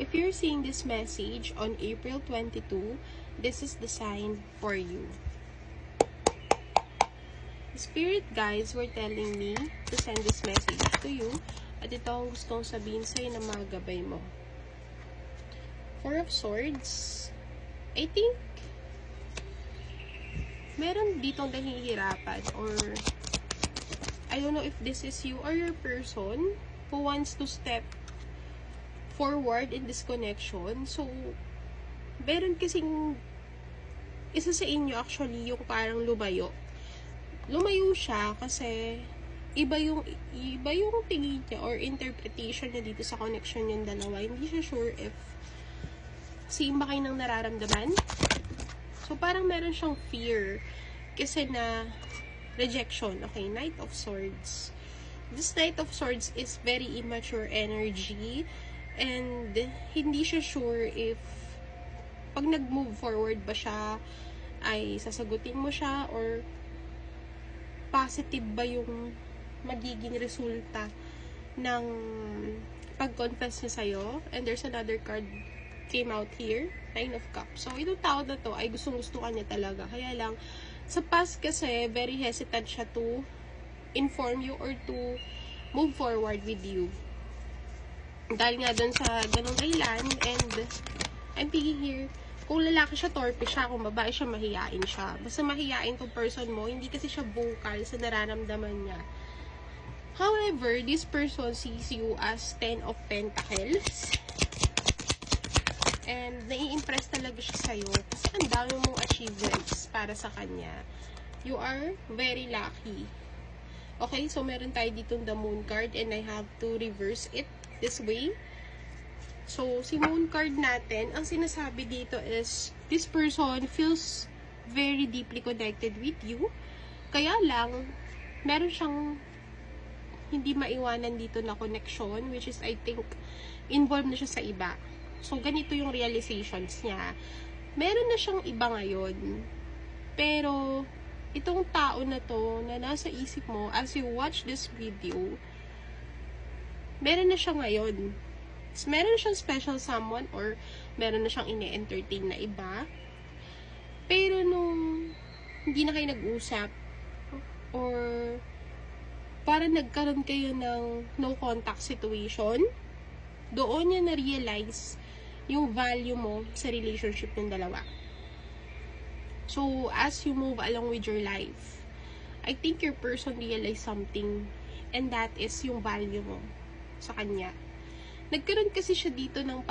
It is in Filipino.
if you're seeing this message on April 22, this is the sign for you. Spirit guides were telling me to send this message to you. At ito ang gustong sabihin sa'yo na mga gabay mo. Four of Swords. I think meron ditong nahihirapan, or I don't know if this is you or your person who wants to step forward in this connection. So, meron kasing isa sa inyo actually yung parang lumayo. Lumayo siya kasi iba yung tingin niya or interpretation niya dito sa connection yung dalawa. Hindi siya sure if same ba kayo ng nararamdaman. So, parang meron siyang fear kasi na rejection. Okay, Knight of Swords. This Knight of Swords is very immature energy and hindi siya sure if pag nag-move forward ba siya ay sasagutin mo siya or positive ba yung magiging resulta ng pag-confess niya sa'yo. And there's another card came out here, Nine of Cups. So, itong tao na to ay gustong-gusto ka niya talaga. Kaya lang, sa past kasi, very hesitant siya to inform you or to move forward with you. Dahil nga dun sa ganong dahilan, and I'm thinking here, kung lalaki siya, torpe siya. Kung babae siya, mahiyain siya. Basta mahiyain tong person mo, hindi kasi siya vocal sa nararamdaman niya. However, this person sees you as 10 of Pentacles. And nai-impress talaga siya sa'yo kasi ang dami mong achievements para sa kanya. You are very lucky. Okay, so meron tayo ditong the Moon card and I have to reverse it this way. So, si Moon card natin, ang sinasabi dito is this person feels very deeply connected with you. Kaya lang, meron siyang hindi maiwanan dito na connection, which is I think involved na siya sa iba. So, ganito yung realizations niya. Meron na siyang iba ngayon. Pero, itong tao na to, na nasa isip mo, as you watch this video, meron na siya ngayon. Meron na siyang special someone, or meron na siyang ine-entertain na iba. Pero, nung hindi na kayo nag-usap, or parang nagkaroon kayo ng no contact situation, doon niya na-realize yung value mo sa relationship ng dalawa. So, as you move along with your life, I think your person realized something, and that is yung value mo sa kanya. Nagkaroon kasi siya dito ng